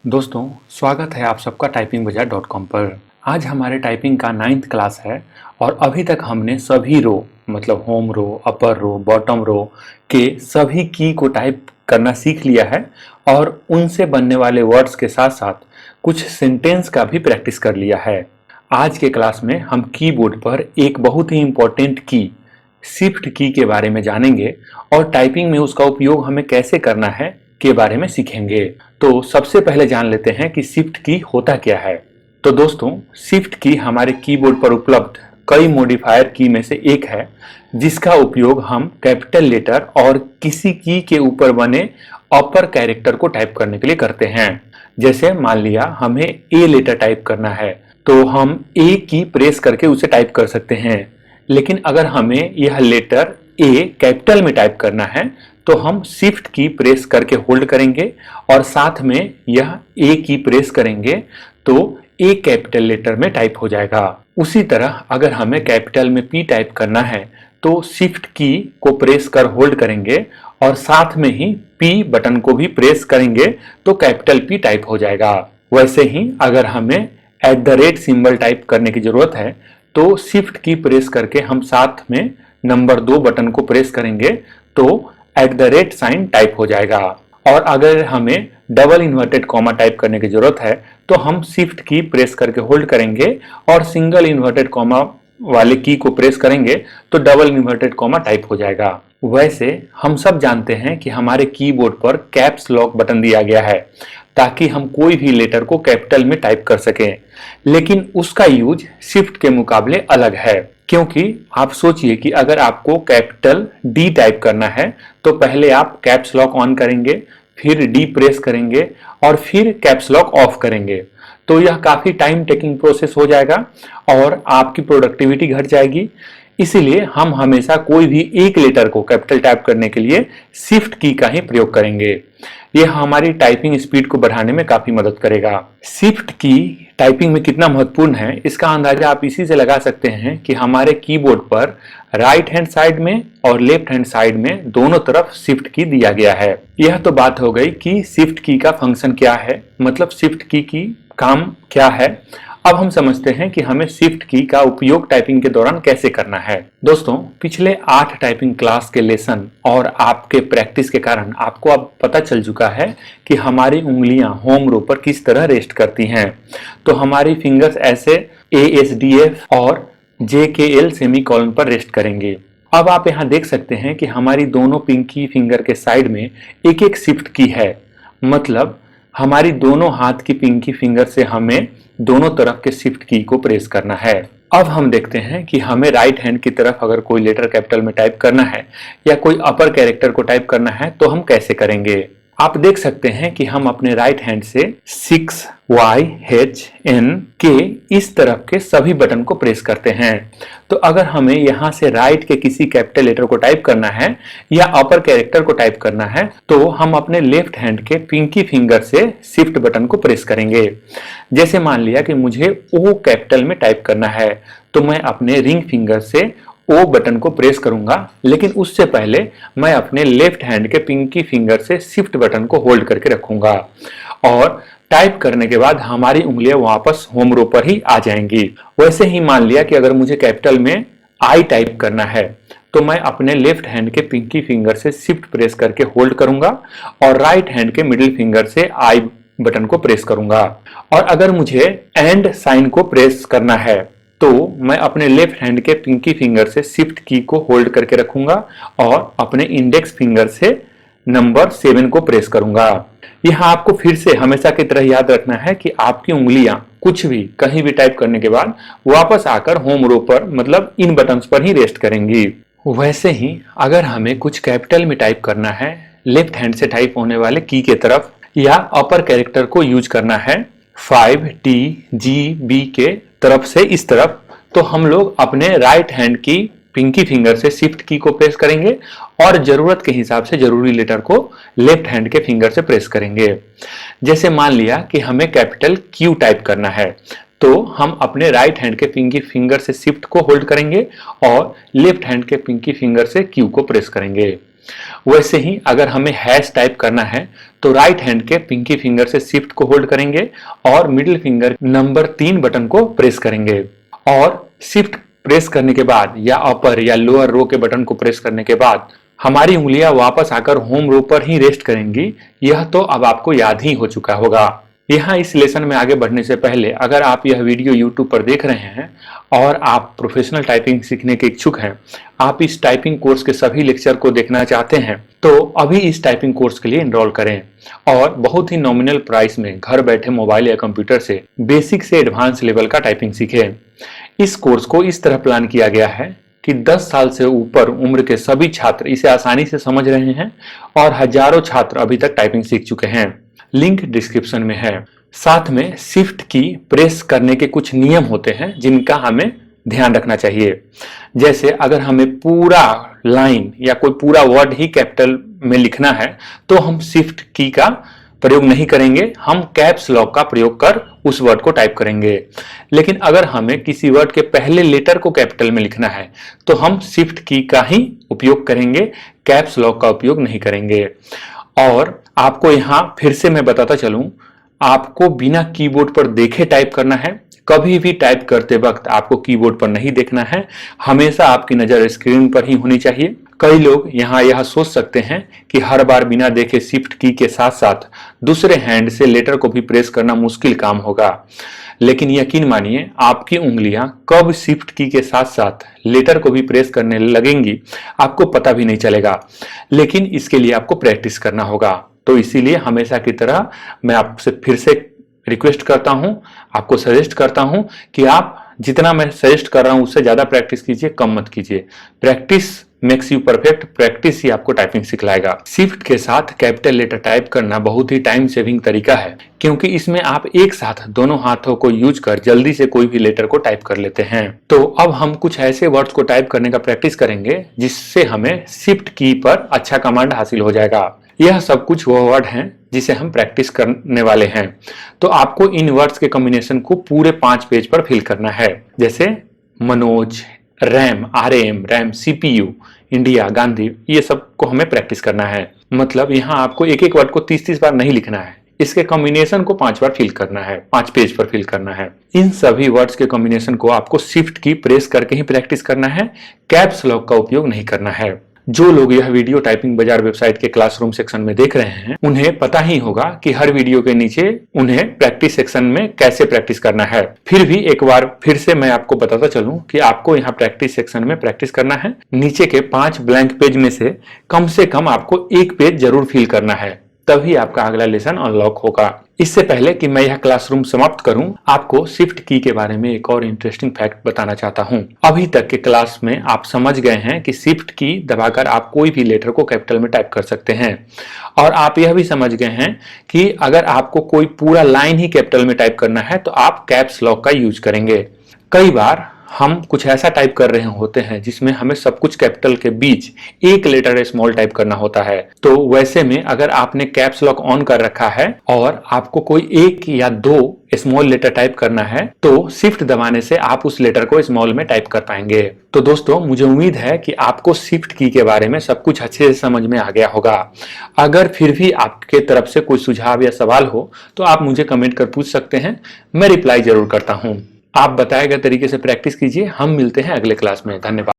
दोस्तों, स्वागत है आप सबका typingbazaar.com पर। आज हमारे टाइपिंग का 9th क्लास है और अभी तक हमने सभी रो मतलब होम रो, अपर रो, बॉटम रो के सभी की को टाइप करना सीख लिया है और उनसे बनने वाले वर्ड्स के साथ साथ कुछ सेंटेंस का भी प्रैक्टिस कर लिया है। आज के क्लास में हम कीबोर्ड पर एक बहुत ही इम्पोर्टेंट की शिफ्ट की के बारे में जानेंगे और टाइपिंग में उसका उपयोग हमें कैसे करना है के बारे में सीखेंगे। तो सबसे पहले जान लेते हैं कि शिफ्ट की होता क्या है। तो दोस्तों, शिफ्ट की हमारे कीबोर्ड पर उपलब्ध कई मॉडिफायर की में से एक है जिसका उपयोग हम कैपिटल लेटर और किसी की के ऊपर बने अपर कैरेक्टर को टाइप करने के लिए करते हैं। जैसे मान लिया हमें ए लेटर टाइप करना है तो हम ए की प्रेस करके उसे टाइप कर सकते हैं। लेकिन अगर हमें यह लेटर ए कैपिटल में टाइप करना है तो हम शिफ्ट की प्रेस करके होल्ड करेंगे और साथ में यह ए की प्रेस करेंगे तो ए कैपिटल लेटर में टाइप हो जाएगा। उसी तरह अगर हमें कैपिटल में पी टाइप करना है तो शिफ्ट की को प्रेस कर होल्ड करेंगे और साथ में ही पी बटन को भी प्रेस करेंगे तो कैपिटल पी टाइप हो जाएगा। वैसे ही अगर हमें @ सिंबल टाइप करने की जरूरत है तो शिफ्ट की प्रेस करके हम साथ में नंबर 2 बटन को प्रेस करेंगे तो @ साइन टाइप हो जाएगा। और अगर हमें डबल इन्वर्टेड कॉमा टाइप करने की जरूरत है तो हम शिफ्ट की प्रेस करके होल्ड करेंगे और सिंगल इन्वर्टेड कॉमा वाले की को प्रेस करेंगे तो डबल इन्वर्टेड कॉमा टाइप हो जाएगा। वैसे हम सब जानते हैं कि हमारे कीबोर्ड पर कैप्स लॉक बटन दिया गया है ताकि हम कोई भी लेटर को कैपिटल में टाइप कर सकें, लेकिन उसका यूज शिफ्ट के मुकाबले अलग है। क्योंकि आप सोचिए कि अगर आपको कैपिटल डी टाइप करना है तो पहले आप कैप्स लॉक ऑन करेंगे, फिर डी प्रेस करेंगे और फिर कैप्स लॉक ऑफ करेंगे, तो यह काफी टाइम टेकिंग प्रोसेस हो जाएगा और आपकी प्रोडक्टिविटी घट जाएगी। इसीलिए हम हमेशा कोई भी एक लेटर को कैपिटल टाइप करने के लिए शिफ्ट की का ही प्रयोग करेंगे। यह हमारी टाइपिंग स्पीड को बढ़ाने में काफी मदद करेगा। शिफ्ट की टाइपिंग में कितना महत्वपूर्ण है इसका अंदाजा आप इसी से लगा सकते हैं कि हमारे कीबोर्ड पर राइट हैंड साइड में और लेफ्ट हैंड साइड में दोनों तरफ शिफ्ट की दिया गया है। यह तो बात हो गई कि शिफ्ट की का फंक्शन क्या है, मतलब शिफ्ट की काम क्या है। अब हम समझते हैं कि हमें शिफ्ट की का उपयोग टाइपिंग के दौरान कैसे करना है। दोस्तों, पिछले 8 टाइपिंग क्लास के लेसन और आपके प्रैक्टिस के कारण आपको अब पता चल चुका है कि हमारी उंगलियां होम रो पर किस तरह रेस्ट करती हैं। तो हमारी फिंगर्स ऐसे ASDF और JKL सेमीकोलन पर रेस्ट करेंगे। अब आप यहाँ देख सकते हैं कि हमारी दोनों पिंकी फिंगर के साइड में एक एक शिफ्ट की है, मतलब हमारी दोनों हाथ की पिंकी फिंगर से हमें दोनों तरफ के शिफ्ट की को प्रेस करना है। अब हम देखते हैं कि हमें राइट हैंड की तरफ अगर कोई लेटर कैपिटल में टाइप करना है या कोई अपर कैरेक्टर को टाइप करना है तो हम कैसे करेंगे। आप देख सकते हैं कि हम अपने राइट हैंड से 6YHNK इस तरफ के सभी बटन को प्रेस करते हैं। तो अगर हमें यहां से राइट के किसी कैपिटल लेटर को टाइप करना है या अपर कैरेक्टर को टाइप करना है तो हम अपने लेफ्ट हैंड के पिंकी फिंगर से शिफ्ट बटन को प्रेस करेंगे। जैसे मान लिया कि मुझे O कैपिटल में टाइप करना है तो मैं अपने रिंग फिंगर से O बटन को प्रेस करूंगा, लेकिन उससे पहले मैं अपने लेफ्ट हैंड के पिंकी फिंगर से शिफ्ट बटन को होल्ड करके रखूंगा और टाइप करने के बाद हमारी उंगलियां वापस होम रो पर ही आ जाएंगी। वैसे ही मान लिया कि अगर मुझे कैपिटल में I टाइप करना है तो मैं अपने लेफ्ट हैंड के पिंकी फिंगर से शिफ्ट प्रेस करके होल्ड करूंगा और राइट हैंड के मिडिल फिंगर से I बटन को प्रेस करूंगा। और अगर मुझे एंड साइन को प्रेस करना है तो मैं अपने लेफ्ट हैंड के पिंकी फिंगर से शिफ्ट की को होल्ड करके रखूंगा और अपने इंडेक्स फिंगर से नंबर 7 को प्रेस करूंगा। यह आपको फिर से हमेशा की तरह याद रखना है कि आपकी उंगलियां कुछ भी कहीं भी टाइप करने के बाद वापस आकर होम रो पर मतलब इन बटन्स पर ही रेस्ट करेंगी। वैसे ही अगर हमें कुछ कैपिटल में टाइप करना है लेफ्ट हैंड से टाइप होने वाले की के तरफ या अपर कैरेक्टर को यूज करना है 5TGB के तरफ से इस तरफ, तो हम लोग अपने राइट हैंड की पिंकी फिंगर से शिफ्ट की को प्रेस करेंगे और जरूरत के हिसाब से जरूरी लेटर को लेफ्ट हैंड के फिंगर से प्रेस करेंगे। जैसे मान लिया कि हमें कैपिटल Q टाइप करना है तो हम अपने राइट हैंड के पिंकी फिंगर से शिफ्ट को होल्ड करेंगे और लेफ्ट हैंड के पिंकी फिंगर से Q को प्रेस करेंगे। वैसे ही अगर हमें हैश टाइप करना है तो राइट हैंड के पिंकी फिंगर से शिफ्ट को होल्ड करेंगे और मिडिल फिंगर नंबर 3 बटन को प्रेस करेंगे और शिफ्ट प्रेस करने के बाद या अपर या लोअर रो के बटन को प्रेस करने के बाद हमारी उंगलियां वापस आकर होम रो पर ही रेस्ट करेंगी। यह तो अब आपको याद ही हो चुका होगा। यहाँ इस लेसन में आगे बढ़ने से पहले अगर आप यह वीडियो YouTube पर देख रहे हैं और आप प्रोफेशनल टाइपिंग सीखने के इच्छुक हैं, आप इस टाइपिंग कोर्स के सभी लेक्चर को देखना चाहते हैं, तो अभी इस टाइपिंग कोर्स के लिए एनरोल करें और बहुत ही नॉमिनल प्राइस में घर बैठे मोबाइल या कंप्यूटर से बेसिक से एडवांस लेवल का टाइपिंग सीखें। इस कोर्स को इस तरह प्लान किया गया है कि 10 साल से ऊपर उम्र के सभी छात्र इसे आसानी से समझ रहे हैं और हजारों छात्र अभी तक टाइपिंग सीख चुके हैं। लिंक डिस्क्रिप्शन में है। साथ में शिफ्ट की प्रेस करने के कुछ नियम होते हैं जिनका हमें ध्यान रखना चाहिए। जैसे अगर हमें पूरा लाइन या कोई पूरा वर्ड ही कैपिटल में लिखना है तो हम शिफ्ट की का प्रयोग नहीं करेंगे, हम कैप्स लॉक का प्रयोग कर उस वर्ड को टाइप करेंगे। लेकिन अगर हमें किसी वर्ड के पहले लेटर को कैपिटल में लिखना है तो हम शिफ्ट की का ही उपयोग करेंगे, कैप्स लॉक का उपयोग नहीं करेंगे। और आपको यहाँ फिर से मैं बताता चलूं, आपको बिना कीबोर्ड पर देखे टाइप करना है। कभी भी टाइप करते वक्त आपको कीबोर्ड पर नहीं देखना है, हमेशा आपकी नजर स्क्रीन पर ही होनी चाहिए। कई लोग यहाँ यह सोच सकते हैं कि हर बार बिना देखे शिफ्ट की के साथ साथ दूसरे हैंड से लेटर को भी प्रेस करना मुश्किल काम होगा, लेकिन यकीन मानिए आपकी उंगलियां कब शिफ्ट की के साथ साथ लेटर को भी प्रेस करने लगेंगी आपको पता भी नहीं चलेगा। लेकिन इसके लिए आपको प्रैक्टिस करना होगा। तो इसीलिए हमेशा की तरह मैं आपसे फिर से रिक्वेस्ट करता हूं, आपको सजेस्ट करता हूं कि आप जितना मैं सजेस्ट कर रहा हूं उससे ज्यादा प्रैक्टिस कीजिए, कम मत कीजिए। Practice makes you perfect, practice ही आपको टाइपिंग सिखलाएगा। शिफ्ट के साथ कैपिटल लेटर टाइप करना बहुत ही टाइम सेविंग तरीका है, क्योंकि इसमें आप एक साथ दोनों हाथों को यूज कर जल्दी से कोई भी लेटर को टाइप कर लेते हैं। तो अब हम कुछ ऐसे वर्ड्स को टाइप करने का प्रैक्टिस करेंगे जिससे हमें शिफ्ट की पर अच्छा कमांड हासिल हो जाएगा। यह सब कुछ वो वर्ड हैं जिसे हम प्रैक्टिस करने वाले हैं। तो आपको इन वर्ड्स के कॉम्बिनेशन को पूरे 5 पेज पर फिल करना है। जैसे Manoj, RAM, RM, RAM, CPU, India, Gandhi, ये सब को हमें प्रैक्टिस करना है। मतलब यहाँ आपको एक एक वर्ड को 30-30 बार नहीं लिखना है, इसके कॉम्बिनेशन को 5 बार फिल करना है, 5 पेज पर फिल करना है। इन सभी वर्ड्स के कॉम्बिनेशन को आपको शिफ्ट की प्रेस करके ही प्रैक्टिस करना है, कैप्स लॉक का उपयोग नहीं करना है। जो लोग यह वीडियो टाइपिंग बाजार वेबसाइट के क्लासरूम सेक्शन में देख रहे हैं उन्हें पता ही होगा कि हर वीडियो के नीचे उन्हें प्रैक्टिस सेक्शन में कैसे प्रैक्टिस करना है। फिर भी एक बार फिर से मैं आपको बताता चलूं कि आपको यहाँ प्रैक्टिस सेक्शन में प्रैक्टिस करना है। नीचे के 5 ब्लैंक पेज में से कम आपको 1 पेज जरूर फिल करना है, तभी आपका अगला लेसन अनलॉक होगा। इससे पहले कि मैं यह क्लासरूम समाप्त करूं, आपको शिफ्ट की के बारे में एक और इंटरेस्टिंग फैक्ट बताना चाहता हूं। अभी तक के क्लास में आप समझ गए हैं कि शिफ्ट की दबाकर आप कोई भी लेटर को कैपिटल में टाइप कर सकते हैं, और आप यह भी समझ गए हैं कि अगर आपको कोई पूरा लाइन ही कैपिटल में टाइप करना है तो आप कैप्स लॉक का यूज करेंगे। कई बार हम कुछ ऐसा टाइप कर रहे होते हैं जिसमें हमें सब कुछ कैपिटल के बीच एक लेटर स्मॉल टाइप करना होता है। तो वैसे में अगर आपने कैप्स लॉक ऑन कर रखा है और आपको कोई 1 या 2 स्मॉल लेटर टाइप करना है तो शिफ्ट दबाने से आप उस लेटर को स्मॉल में टाइप कर पाएंगे। तो दोस्तों, मुझे उम्मीद है कि आपको शिफ्ट की के बारे में सब कुछ अच्छे से समझ में आ गया होगा। अगर फिर भी आपके तरफ से कोई सुझाव या सवाल हो तो आप मुझे कमेंट कर पूछ सकते हैं, मैं रिप्लाई जरूर करता हूँ। आप बताए गए तरीके से प्रैक्टिस कीजिए। हम मिलते हैं अगले क्लास में। धन्यवाद।